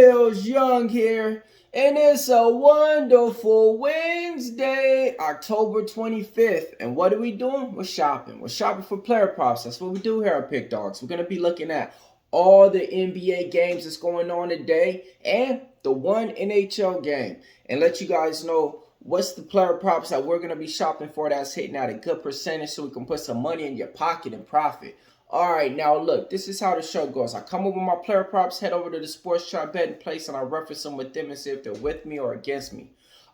Millz Young here, and it's a wonderful Wednesday, October 25th. And what are we doing? We're shopping. We're shopping for player props. That's what we do here at PickDawgz. We're going to be looking at all the NBA games that's going on today and the one NHL game, and let you guys know what's the player props that we're going to be shopping for that's hitting at a good percentage so we can put some money in your pocket and profit. Alright, now look, this is how the show goes. I come up with my player props, head over to the sports chart betting place, and I reference them with them and see if they're with me or against me.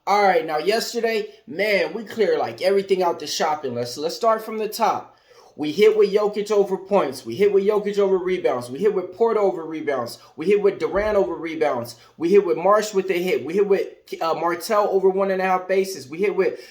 Alright, now yesterday, man, we cleared like everything out the shopping list. So let's start from the top. We hit with Jokic over points. We hit with Jokic over rebounds. We hit with Porter over rebounds. We hit with Durant over rebounds. We hit with Marsh with the hit. We hit with Martell over 1.5 bases. We hit with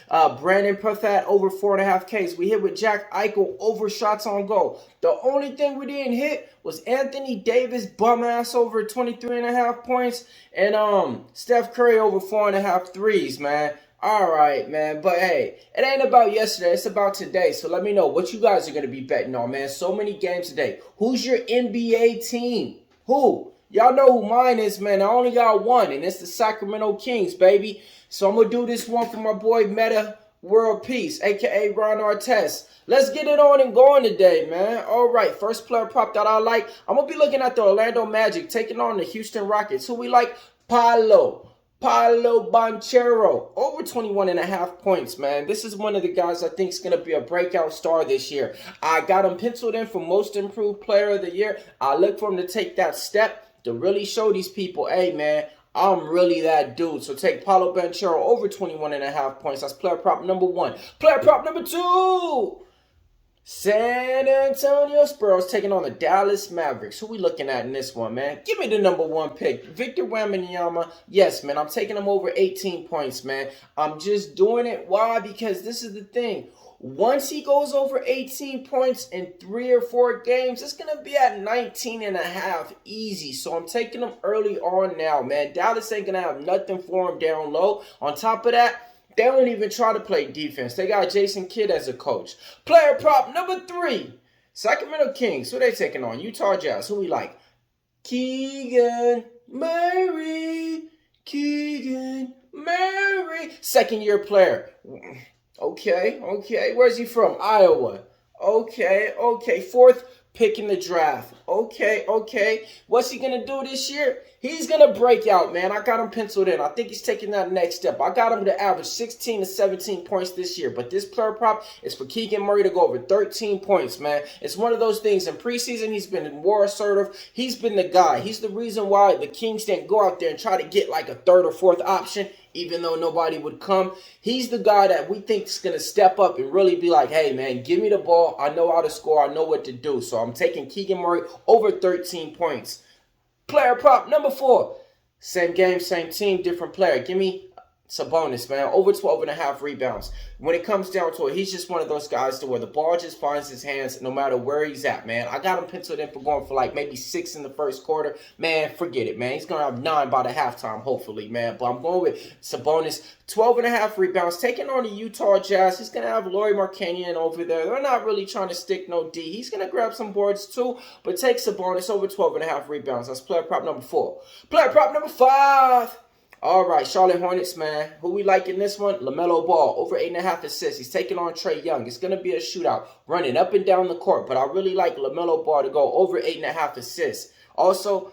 Brandon Prathat over 4.5 Ks. We hit with Jack Eichel over shots on goal. The only thing we didn't hit was Anthony Davis bum ass over 23.5 points and Steph Curry over 4.5 threes, man. Alright, man, but hey, it ain't about yesterday, it's about today. So let me know what you guys are going to be betting on, man. So many games today. Who's your NBA team? Who? Y'all know who mine is, man. I only got one, and it's the Sacramento Kings, baby. So I'm going to do this one for my boy Meta World Peace, a.k.a. Ron Artest. Let's get it on and going today, man. All right, first player prop that I like. I'm going to be looking at the Orlando Magic taking on the Houston Rockets. Who we like? Paolo Banchero, over 21.5 points, man. This is one of the guys I think is going to be a breakout star this year. I got him penciled in for most improved player of the year. I look for him to take that step to really show these people, hey, man, I'm really that dude. So take Paolo Banchero over 21.5 points. That's player prop number one. Player prop number two. San Antonio Spurs taking on the Dallas Mavericks. Who we looking at in this one, man? Give me the number one pick. Victor Wembanyama. Yes, man. I'm taking him over 18 points, man. I'm just doing it. Why? Because this is the thing. Once he goes over 18 points in 3 or 4 games, it's going to be at 19.5 easy. So I'm taking him early on now, man. Dallas ain't going to have nothing for him down low. On top of that, they don't even try to play defense. They got Jason Kidd as a coach. Player prop number 3. Sacramento Kings. Who they taking on? Utah Jazz. Who we like? Keegan Murray. Keegan Murray. Second-year player. Okay. Where's he from? Iowa. Okay. Fourth pick in the draft. Okay. What's he going to do this year? He's going to break out, man. I got him penciled in. I think he's taking that next step. I got him to average 16 to 17 points this year. But this player prop is for Keegan Murray to go over 13 points, man. It's one of those things. In preseason, he's been more assertive. He's been the guy. He's the reason why the Kings didn't go out there and try to get like a third or fourth option, even though nobody would come. He's the guy that we think is going to step up and really be like, hey, man, give me the ball. I know how to score. I know what to do. So I'm taking Keegan Murray over 13 points. Player prop number 4. Same game, same team, different player. Give me Sabonis, man. Over 12.5 rebounds. When it comes down to it, he's just one of those guys to where the ball just finds his hands no matter where he's at, man. I got him penciled in for going for like maybe 6 in the first quarter. Man, forget it, man. He's going to have 9 by the halftime, hopefully, man. But I'm going with Sabonis. 12.5 rebounds. Taking on the Utah Jazz. He's going to have Lauri Markkanen over there. They're not really trying to stick no D. He's going to grab some boards too. But take Sabonis over 12.5 rebounds. That's player prop number 4. Player prop number 5. All right, Charlotte Hornets, man. Who we like in this one? LaMelo Ball, over 8.5 assists. He's taking on Trae Young. It's going to be a shootout, running up and down the court. But I really like LaMelo Ball to go over 8.5 assists. Also,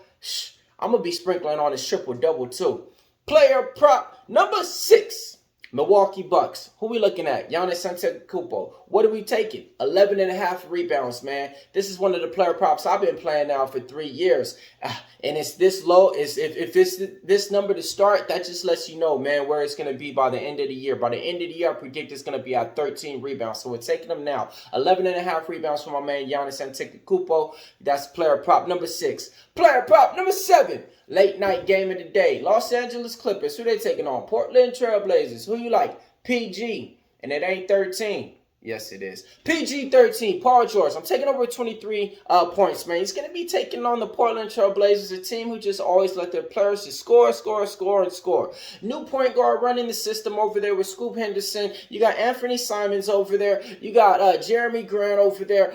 I'm going to be sprinkling on his triple-double, too. Player prop number 6. Milwaukee Bucks. Who we looking at? Giannis Antetokounmpo. What are we taking? 11.5 rebounds, man. This is one of the player props I've been playing now for 3 years. And it's this low. If it's this number to start, that just lets you know, man, where it's going to be by the end of the year. By the end of the year, I predict it's going to be at 13 rebounds. So we're taking them now. 11.5 rebounds for my man Giannis Antetokounmpo. That's player prop number 6. Player prop number 7. Late night game of the day. Los Angeles Clippers. Who they taking on? Portland Trail Blazers. Who you like? PG. And it ain't 13. Yes, it is. PG-13, Paul George. I'm taking over 23 points, man. He's going to be taking on the Portland Trail Blazers, a team who just always let their players just score, and score. New point guard running the system over there with Scoop Henderson. You got Anthony Simons over there. You got Jeremy Grant over there.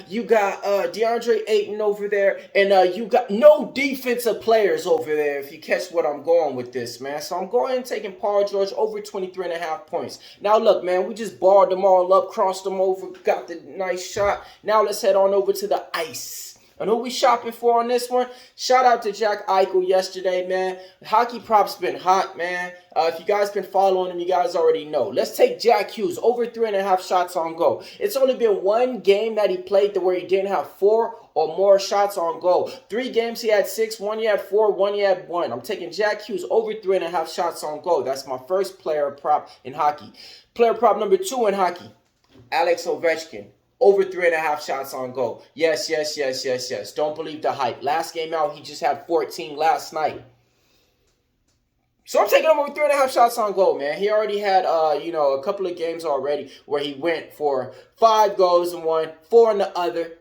You got DeAndre Ayton over there. And you got no defensive players over there, if you catch what I'm going with this, man. So I'm going and taking Paul George over 23.5 points. Now, look, man, we just barred them all up, crossed them over, got the nice shot. Now let's head on over to the ice. And who we shopping for on this one? Shout out to Jack Eichel yesterday, man. Hockey props been hot, man. If you guys been following him, you guys already know. Let's take Jack Hughes, over 3.5 shots on goal. It's only been one game that he played where he didn't have 4 or more shots on goal. 3 games he had 6, 1 he had 4, 1 he had 1. I'm taking Jack Hughes over 3.5 shots on goal. That's my first player prop in hockey. Player prop number 2 in hockey, Alex Ovechkin. Over 3.5 shots on goal. Yes. Don't believe the hype. Last game out, he just had 14 last night. So I'm taking him over 3.5 shots on goal, man. He already had, a couple of games already where he went for 5 goals in one, 4 in the other.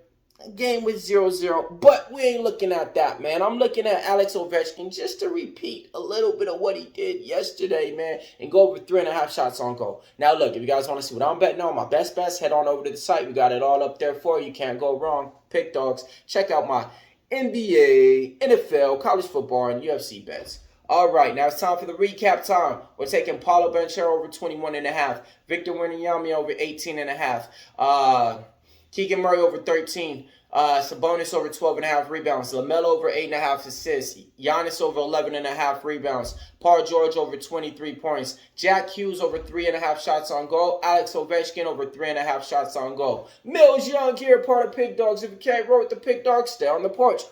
A game with 0-0. But we ain't looking at that, man. I'm looking at Alex Ovechkin just to repeat a little bit of what he did yesterday, man, and go over 3.5 shots on goal. Now, look, if you guys want to see what I'm betting on, my best bets, head on over to the site. We got it all up there for you. Can't go wrong. Pick Dawgz. Check out my NBA, NFL, college football, and UFC bets. All right, now it's time for the recap time. We're taking Paulo Banchero over 21.5. Victor Wembanyama over 18.5. Keegan Murray over 13. Sabonis over 12.5 rebounds. LaMelo over 8.5 assists. Giannis over 11.5 rebounds. Paul George over 23 points. Jack Hughes over 3.5 shots on goal. Alex Ovechkin over 3.5 shots on goal. Millz Young here, part of Pick Dawgz. If you can't roll with the Pick Dawgz, stay on the porch.